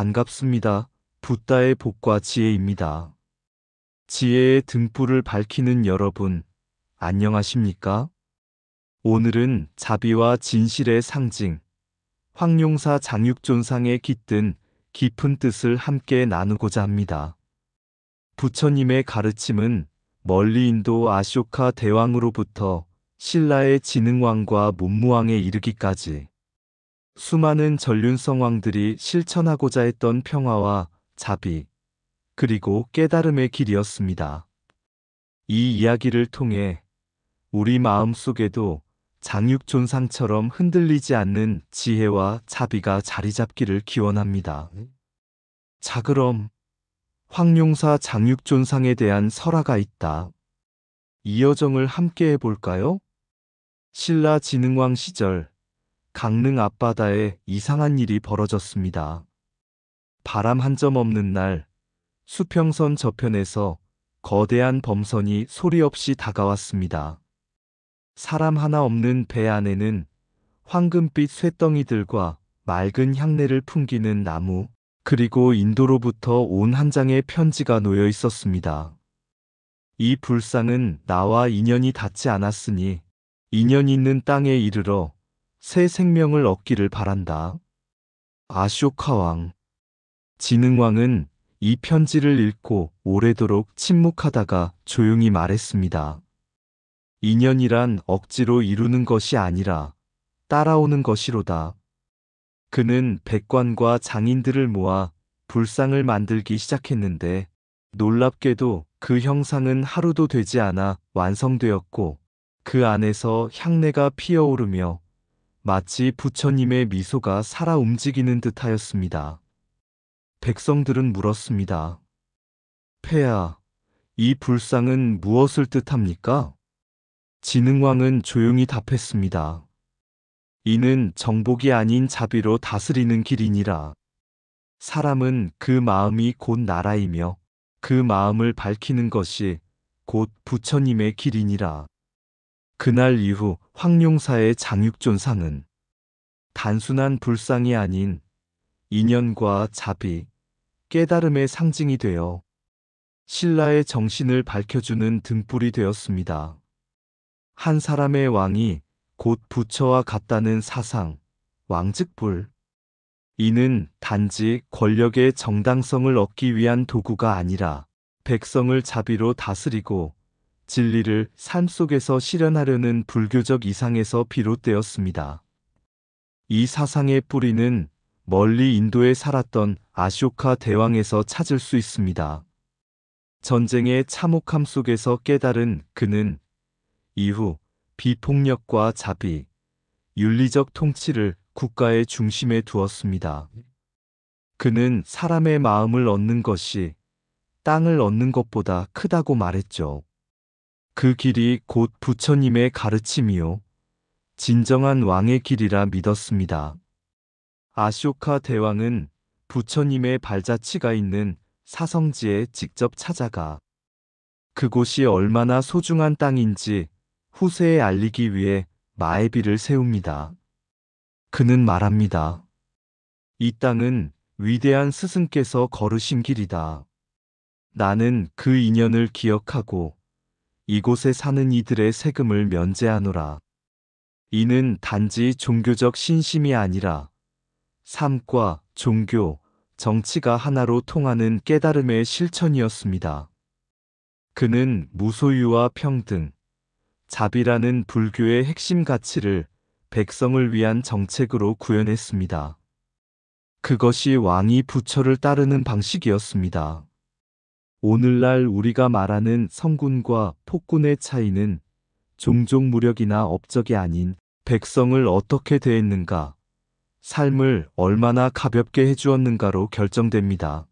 반갑습니다. 붓다의 복과 지혜입니다. 지혜의 등불을 밝히는 여러분, 안녕하십니까? 오늘은 자비와 진실의 상징, 황룡사 장육존상에 깃든 깊은 뜻을 함께 나누고자 합니다. 부처님의 가르침은 멀리 인도 아쇼카 대왕으로부터 신라의 진흥왕과 문무왕에 이르기까지 수많은 전륜성 왕들이 실천하고자 했던 평화와 자비, 그리고 깨달음의 길이었습니다. 이 이야기를 통해 우리 마음 속에도 장육존상처럼 흔들리지 않는 지혜와 자비가 자리 잡기를 기원합니다. 자, 그럼 황룡사 장육존상에 대한 설화가 있다. 이 여정을 함께 해볼까요? 신라 진흥왕 시절 강릉 앞바다에 이상한 일이 벌어졌습니다. 바람 한 점 없는 날, 수평선 저편에서 거대한 범선이 소리 없이 다가왔습니다. 사람 하나 없는 배 안에는 황금빛 쇳덩이들과 맑은 향내를 풍기는 나무, 그리고 인도로부터 온 한 장의 편지가 놓여 있었습니다. 이 불상은 나와 인연이 닿지 않았으니 인연 있는 땅에 이르러 새 생명을 얻기를 바란다. 아쇼카왕. 진흥왕은 이 편지를 읽고 오래도록 침묵하다가 조용히 말했습니다. 인연이란 억지로 이루는 것이 아니라 따라오는 것이로다. 그는 백관과 장인들을 모아 불상을 만들기 시작했는데 놀랍게도 그 형상은 하루도 되지 않아 완성되었고 그 안에서 향내가 피어오르며 마치 부처님의 미소가 살아 움직이는 듯하였습니다. 백성들은 물었습니다. 폐하, 이 불상은 무엇을 뜻합니까? 진흥왕은 조용히 답했습니다. 이는 정복이 아닌 자비로 다스리는 길이니라. 사람은 그 마음이 곧 나라이며 그 마음을 밝히는 것이 곧 부처님의 길이니라. 그날 이후 황룡사의 장육존상은 단순한 불상이 아닌 인연과 자비, 깨달음의 상징이 되어 신라의 정신을 밝혀주는 등불이 되었습니다. 한 사람의 왕이 곧 부처와 같다는 사상, 왕즉불. 이는 단지 권력의 정당성을 얻기 위한 도구가 아니라 백성을 자비로 다스리고 진리를 삶 속에서 실현하려는 불교적 이상에서 비롯되었습니다. 이 사상의 뿌리는 멀리 인도에 살았던 아쇼카 대왕에서 찾을 수 있습니다. 전쟁의 참혹함 속에서 깨달은 그는 이후 비폭력과 자비, 윤리적 통치를 국가의 중심에 두었습니다. 그는 사람의 마음을 얻는 것이 땅을 얻는 것보다 크다고 말했죠. 그 길이 곧 부처님의 가르침이요 진정한 왕의 길이라 믿었습니다. 아쇼카 대왕은 부처님의 발자취가 있는 사성지에 직접 찾아가 그곳이 얼마나 소중한 땅인지 후세에 알리기 위해 마애비를 세웁니다. 그는 말합니다. 이 땅은 위대한 스승께서 걸으신 길이다. 나는 그 인연을 기억하고 이곳에 사는 이들의 세금을 면제하노라. 이는 단지 종교적 신심이 아니라 삶과 종교, 정치가 하나로 통하는 깨달음의 실천이었습니다. 그는 무소유와 평등, 자비라는 불교의 핵심 가치를 백성을 위한 정책으로 구현했습니다. 그것이 왕이 부처를 따르는 방식이었습니다. 오늘날 우리가 말하는 성군과 폭군의 차이는 종족 무력이나 업적이 아닌 백성을 어떻게 대했는가, 삶을 얼마나 가볍게 해주었는가로 결정됩니다.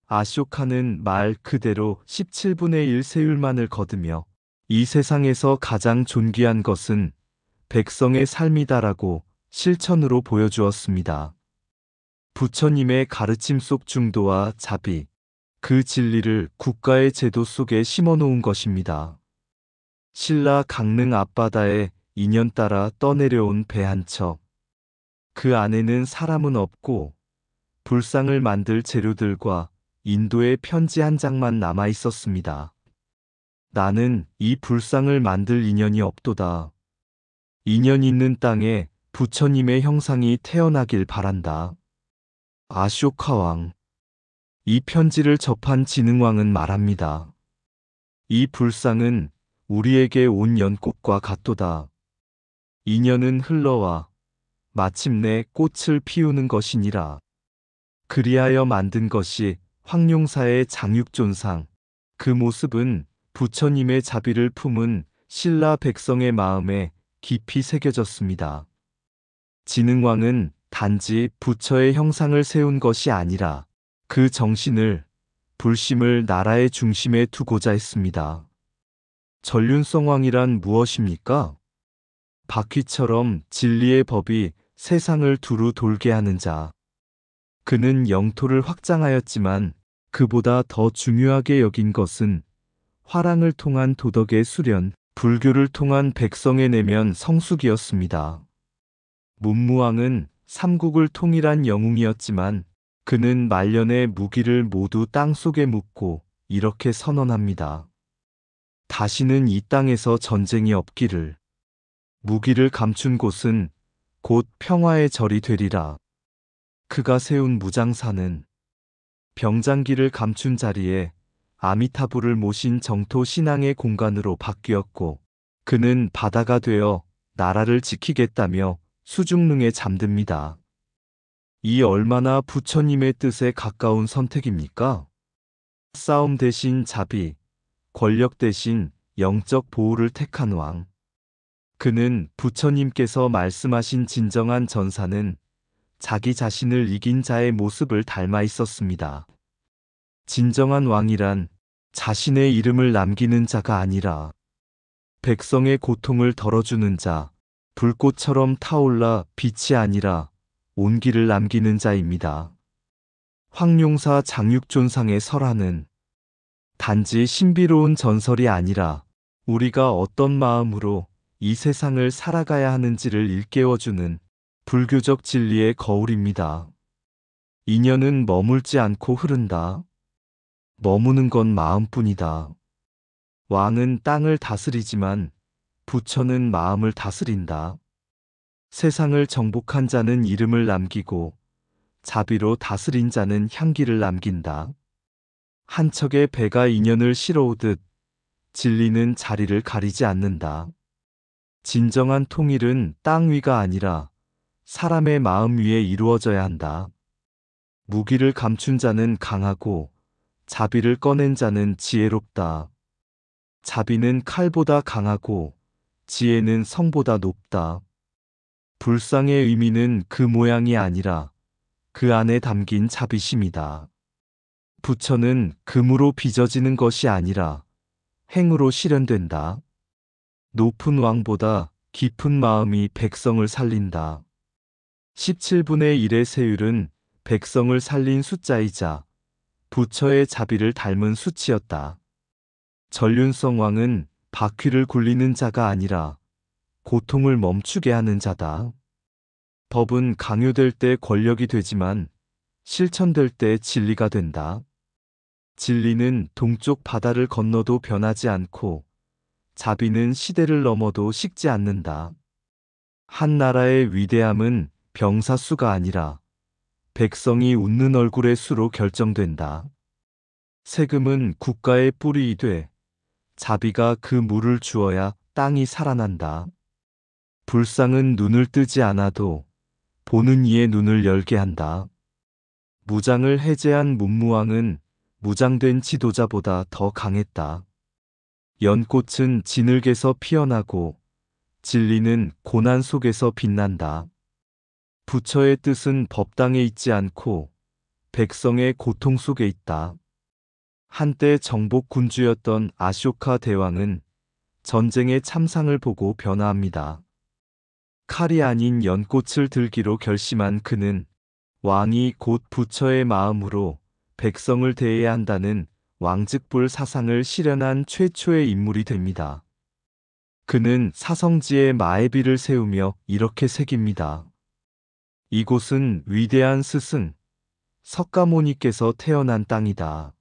아쇼카는 말 그대로 17분의 1 세율만을 거두며 이 세상에서 가장 존귀한 것은 백성의 삶이다라고 실천으로 보여주었습니다. 부처님의 가르침 속 중도와 자비, 그 진리를 국가의 제도 속에 심어놓은 것입니다. 신라 강릉 앞바다에 인연 따라 떠내려온 배 한 척. 그 안에는 사람은 없고 불상을 만들 재료들과 인도의 편지 한 장만 남아 있었습니다. 나는 이 불상을 만들 인연이 없도다. 인연 있는 땅에 부처님의 형상이 태어나길 바란다. 아쇼카 왕. 이 편지를 접한 진흥왕은 말합니다. 이 불상은 우리에게 온 연꽃과 같도다. 인연은 흘러와 마침내 꽃을 피우는 것이니라. 그리하여 만든 것이 황룡사의 장육존상. 그 모습은 부처님의 자비를 품은 신라 백성의 마음에 깊이 새겨졌습니다. 진흥왕은 단지 부처의 형상을 세운 것이 아니라 그 정신을, 불심을 나라의 중심에 두고자 했습니다. 전륜성왕이란 무엇입니까? 바퀴처럼 진리의 법이 세상을 두루 돌게 하는 자. 그는 영토를 확장하였지만 그보다 더 중요하게 여긴 것은 화랑을 통한 도덕의 수련, 불교를 통한 백성의 내면 성숙이었습니다. 문무왕은 삼국을 통일한 영웅이었지만 그는 말년의 무기를 모두 땅속에 묻고 이렇게 선언합니다. 다시는 이 땅에서 전쟁이 없기를. 무기를 감춘 곳은 곧 평화의 절이 되리라. 그가 세운 무장사는 병장기를 감춘 자리에 아미타부를 모신 정토 신앙의 공간으로 바뀌었고 그는 바다가 되어 나라를 지키겠다며 수중릉에 잠듭니다. 이 얼마나 부처님의 뜻에 가까운 선택입니까? 싸움 대신 자비, 권력 대신 영적 보호를 택한 왕. 그는 부처님께서 말씀하신 진정한 전사는 자기 자신을 이긴 자의 모습을 닮아 있었습니다. 진정한 왕이란 자신의 이름을 남기는 자가 아니라 백성의 고통을 덜어주는 자, 불꽃처럼 타올라 빛이 아니라 온기를 남기는 자입니다. 황룡사 장육존상의 설화는 단지 신비로운 전설이 아니라 우리가 어떤 마음으로 이 세상을 살아가야 하는지를 일깨워주는 불교적 진리의 거울입니다. 인연은 머물지 않고 흐른다. 머무는 건 마음뿐이다. 왕은 땅을 다스리지만 부처는 마음을 다스린다. 세상을 정복한 자는 이름을 남기고 자비로 다스린 자는 향기를 남긴다. 한 척의 배가 인연을 실어오듯 진리는 자리를 가리지 않는다. 진정한 통일은 땅 위가 아니라 사람의 마음 위에 이루어져야 한다. 무기를 감춘 자는 강하고 자비를 꺼낸 자는 지혜롭다. 자비는 칼보다 강하고 지혜는 성보다 높다. 불상의 의미는 그 모양이 아니라 그 안에 담긴 자비심이다. 부처는 금으로 빚어지는 것이 아니라 행으로 실현된다. 높은 왕보다 깊은 마음이 백성을 살린다. 17분의 1의 세율은 백성을 살린 숫자이자 부처의 자비를 닮은 수치였다. 전륜성왕은 바퀴를 굴리는 자가 아니라 고통을 멈추게 하는 자다. 법은 강요될 때 권력이 되지만 실천될 때 진리가 된다. 진리는 동쪽 바다를 건너도 변하지 않고 자비는 시대를 넘어도 식지 않는다. 한 나라의 위대함은 병사수가 아니라 백성이 웃는 얼굴의 수로 결정된다. 세금은 국가의 뿌리 돼 자비가 그 물을 주어야 땅이 살아난다. 불상은 눈을 뜨지 않아도 보는 이의 눈을 열게 한다. 무장을 해제한 문무왕은 무장된 지도자보다 더 강했다. 연꽃은 진흙에서 피어나고 진리는 고난 속에서 빛난다. 부처의 뜻은 법당에 있지 않고 백성의 고통 속에 있다. 한때 정복 군주였던 아쇼카 대왕은 전쟁의 참상을 보고 변화합니다. 칼이 아닌 연꽃을 들기로 결심한 그는 왕이 곧 부처의 마음으로 백성을 대해야 한다는 왕즉불 사상을 실현한 최초의 인물이 됩니다. 그는 사성지에 마애비를 세우며 이렇게 새깁니다. 이곳은 위대한 스승, 석가모니께서 태어난 땅이다.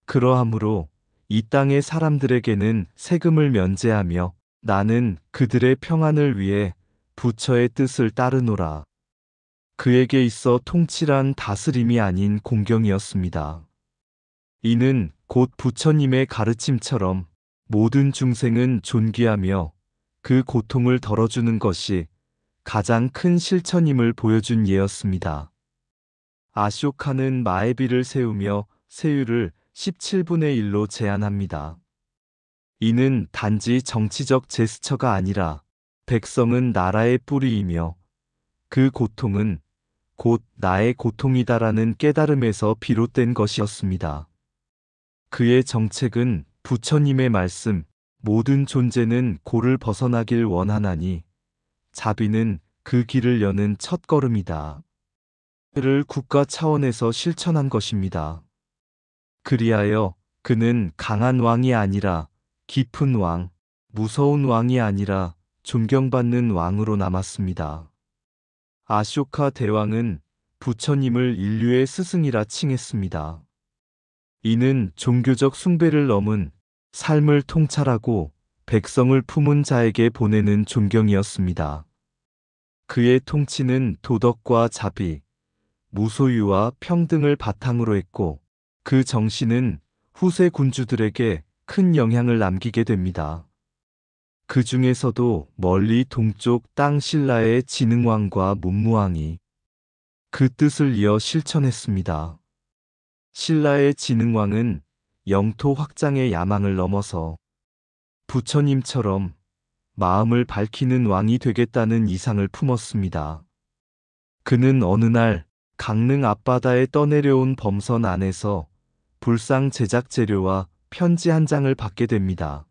그러하므로 이 땅의 사람들에게는 세금을 면제하며 나는 그들의 평안을 위해 부처의 뜻을 따르노라. 그에게 있어 통치란 다스림이 아닌 공경이었습니다. 이는 곧 부처님의 가르침처럼 모든 중생은 존귀하며 그 고통을 덜어주는 것이 가장 큰 실천임을 보여준 예였습니다. 아쇼카는 마에비를 세우며 세율을 17분의 1로 제한합니다. 이는 단지 정치적 제스처가 아니라 백성은 나라의 뿌리이며 그 고통은 곧 나의 고통이다라는 깨달음에서 비롯된 것이었습니다. 그의 정책은 부처님의 말씀, 모든 존재는 고를 벗어나길 원하나니 자비는 그 길을 여는 첫걸음이다. 를 국가 차원에서 실천한 것입니다. 그리하여 그는 강한 왕이 아니라 깊은 왕, 무서운 왕이 아니라 존경받는 왕으로 남았습니다. 아쇼카 대왕은 부처님을 인류의 스승이라 칭했습니다. 이는 종교적 숭배를 넘은 삶을 통찰하고 백성을 품은 자에게 보내는 존경이었습니다. 그의 통치는 도덕과 자비, 무소유와 평등을 바탕으로 했고 그 정신은 후세 군주들에게 큰 영향을 남기게 됩니다. 그 중에서도 멀리 동쪽 땅 신라의 진흥왕과 문무왕이 그 뜻을 이어 실천했습니다. 신라의 진흥왕은 영토 확장의 야망을 넘어서 부처님처럼 마음을 밝히는 왕이 되겠다는 이상을 품었습니다. 그는 어느 날 강릉 앞바다에 떠내려온 범선 안에서 불상 제작 재료와 편지 한 장을 받게 됩니다.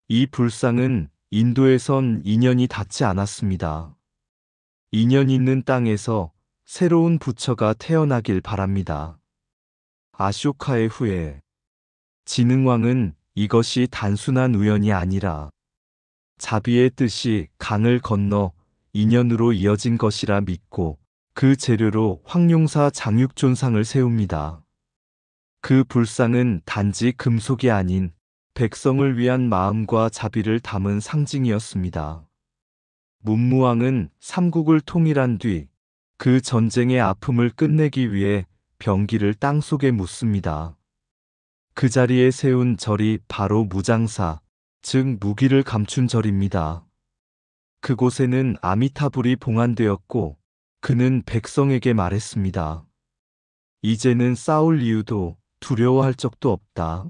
이 불상은 인도에선 인연이 닿지 않았습니다. 인연 있는 땅에서 새로운 부처가 태어나길 바랍니다. 아쇼카의 후예. 진흥왕은 이것이 단순한 우연이 아니라 자비의 뜻이 강을 건너 인연으로 이어진 것이라 믿고 그 재료로 황룡사 장육존상을 세웁니다. 그 불상은 단지 금속이 아닌 백성을 위한 마음과 자비를 담은 상징이었습니다. 문무왕은 삼국을 통일한 뒤 그 전쟁의 아픔을 끝내기 위해 병기를 땅속에 묻습니다. 그 자리에 세운 절이 바로 무장사, 즉 무기를 감춘 절입니다. 그곳에는 아미타불이 봉안되었고 그는 백성에게 말했습니다. 이제는 싸울 이유도 두려워할 적도 없다.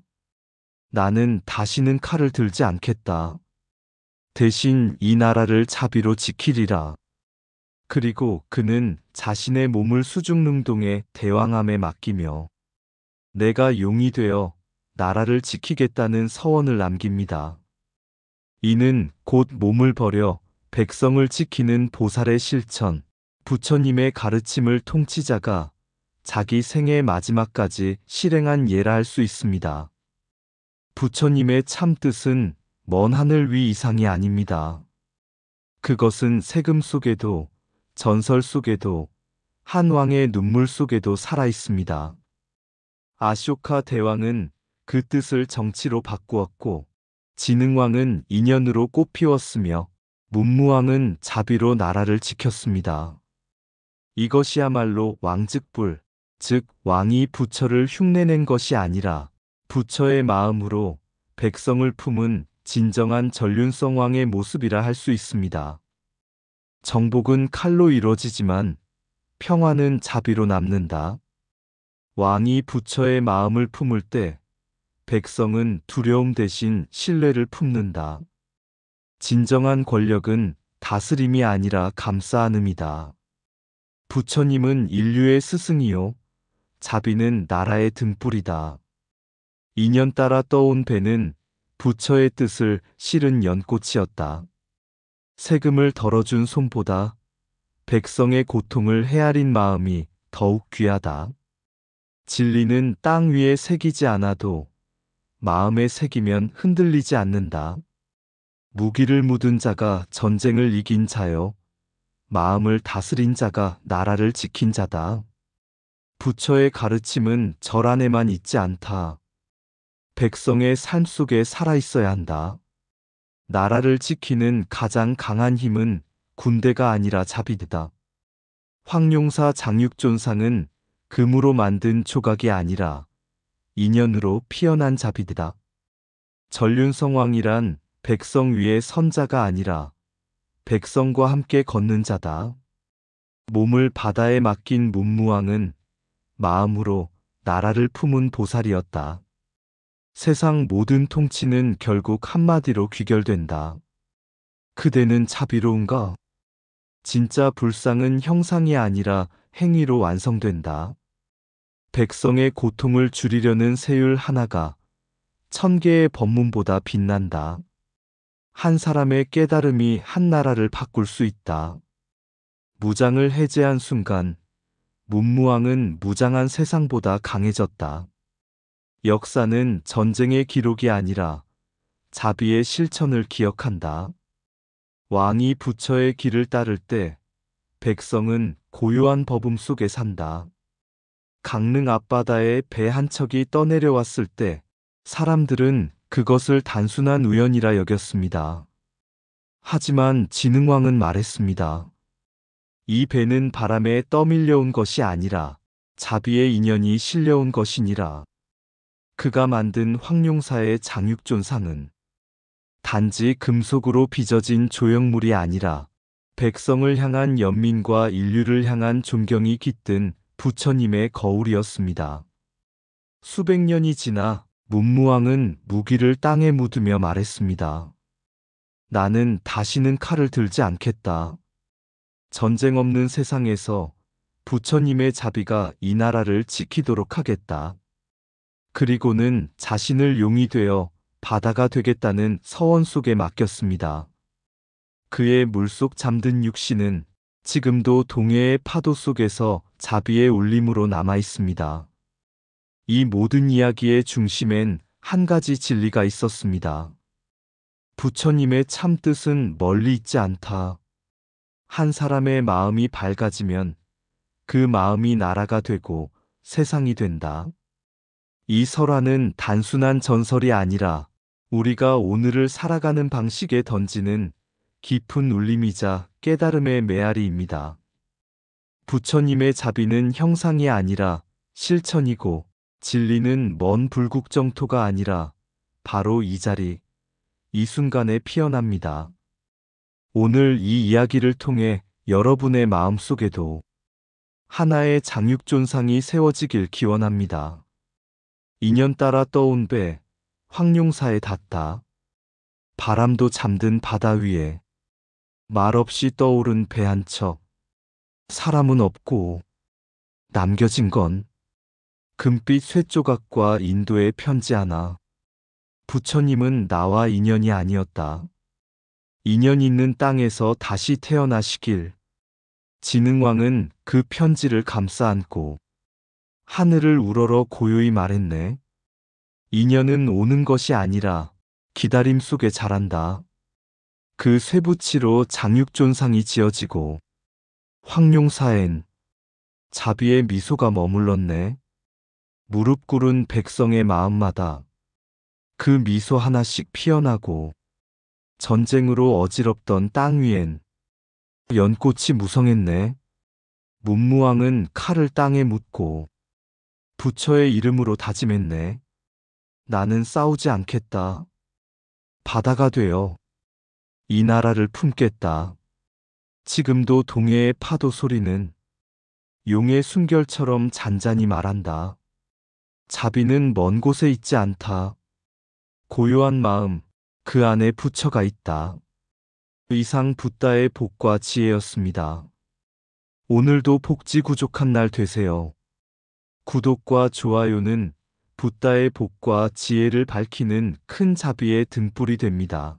나는 다시는 칼을 들지 않겠다. 대신 이 나라를 자비로 지키리라. 그리고 그는 자신의 몸을 수중능동의 대왕함에 맡기며 내가 용이 되어 나라를 지키겠다는 서원을 남깁니다. 이는 곧 몸을 버려 백성을 지키는 보살의 실천, 부처님의 가르침을 통치자가 자기 생의 마지막까지 실행한 예라 할 수 있습니다. 부처님의 참 뜻은 먼 하늘 위 이상이 아닙니다. 그것은 세금 속에도 전설 속에도 한 왕의 눈물 속에도 살아 있습니다. 아쇼카 대왕은 그 뜻을 정치로 바꾸었고 진흥왕은 인연으로 꽃피웠으며 문무왕은 자비로 나라를 지켰습니다. 이것이야말로 왕즉불, 즉 왕이 부처를 흉내낸 것이 아니라 부처의 마음으로 백성을 품은 진정한 전륜성 왕의 모습이라 할 수 있습니다. 정복은 칼로 이루어지지만 평화는 자비로 남는다. 왕이 부처의 마음을 품을 때 백성은 두려움 대신 신뢰를 품는다. 진정한 권력은 다스림이 아니라 감싸안음이다. 부처님은 인류의 스승이요, 자비는 나라의 등불이다. 인연 따라 떠온 배는 부처의 뜻을 실은 연꽃이었다. 세금을 덜어준 손보다 백성의 고통을 헤아린 마음이 더욱 귀하다. 진리는 땅 위에 새기지 않아도 마음에 새기면 흔들리지 않는다. 무기를 묻은 자가 전쟁을 이긴 자요, 마음을 다스린 자가 나라를 지킨 자다. 부처의 가르침은 절 안에만 있지 않다. 백성의 삶 속에 살아 있어야 한다. 나라를 지키는 가장 강한 힘은 군대가 아니라 자비다. 황룡사 장육존상은 금으로 만든 조각이 아니라 인연으로 피어난 자비다. 전륜성왕이란 백성 위의 선자가 아니라 백성과 함께 걷는 자다. 몸을 바다에 맡긴 문무왕은 마음으로 나라를 품은 보살이었다. 세상 모든 통치는 결국 한마디로 귀결된다. 그대는 자비로운가? 진짜 불상은 형상이 아니라 행위로 완성된다. 백성의 고통을 줄이려는 세율 하나가 1000개의 법문보다 빛난다. 한 사람의 깨달음이 한 나라를 바꿀 수 있다. 무장을 해제한 순간 문무왕은 무장한 세상보다 강해졌다. 역사는 전쟁의 기록이 아니라 자비의 실천을 기억한다. 왕이 부처의 길을 따를 때 백성은 고요한 법음 속에 산다. 강릉 앞바다에 배 한 척이 떠내려왔을 때 사람들은 그것을 단순한 우연이라 여겼습니다. 하지만 진흥왕은 말했습니다. 이 배는 바람에 떠밀려온 것이 아니라 자비의 인연이 실려온 것이니라. 그가 만든 황룡사의 장육존상은 단지 금속으로 빚어진 조형물이 아니라 백성을 향한 연민과 인류를 향한 존경이 깃든 부처님의 거울이었습니다. 수백 년이 지나 문무왕은 무기를 땅에 묻으며 말했습니다. 나는 다시는 칼을 들지 않겠다. 전쟁 없는 세상에서 부처님의 자비가 이 나라를 지키도록 하겠다. 그리고는 자신을 용이 되어 바다가 되겠다는 서원 속에 맡겼습니다. 그의 물속 잠든 육신은 지금도 동해의 파도 속에서 자비의 울림으로 남아 있습니다. 이 모든 이야기의 중심엔 한 가지 진리가 있었습니다. 부처님의 참 뜻은 멀리 있지 않다. 한 사람의 마음이 밝아지면 그 마음이 나라가 되고 세상이 된다. 이 설화는 단순한 전설이 아니라 우리가 오늘을 살아가는 방식에 던지는 깊은 울림이자 깨달음의 메아리입니다. 부처님의 자비는 형상이 아니라 실천이고 진리는 먼 불국정토가 아니라 바로 이 자리, 이 순간에 피어납니다. 오늘 이 이야기를 통해 여러분의 마음속에도 하나의 장육존상이 세워지길 기원합니다. 인연 따라 떠온 배, 황룡사에 닿다. 바람도 잠든 바다 위에 말없이 떠오른 배 한 척. 사람은 없고 남겨진 건 금빛 쇠조각과 인도의 편지 하나. 부처님은 나와 인연이 아니었다. 인연 있는 땅에서 다시 태어나시길. 진흥왕은 그 편지를 감싸 안고 하늘을 우러러 고요히 말했네. 인연은 오는 것이 아니라 기다림 속에 자란다. 그 쇠붙이로 장육존상이 지어지고 황룡사엔 자비의 미소가 머물렀네. 무릎 꿇은 백성의 마음마다 그 미소 하나씩 피어나고 전쟁으로 어지럽던 땅 위엔 연꽃이 무성했네. 문무왕은 칼을 땅에 묻고 부처의 이름으로 다짐했네. 나는 싸우지 않겠다. 바다가 되어 이 나라를 품겠다. 지금도 동해의 파도 소리는 용의 순결처럼 잔잔히 말한다. 자비는 먼 곳에 있지 않다. 고요한 마음, 그 안에 부처가 있다. 이상 붓다의 복과 지혜였습니다. 오늘도 복지구족한 날 되세요. 구독과 좋아요는 붓다의 복과 지혜를 밝히는 큰 자비의 등불이 됩니다.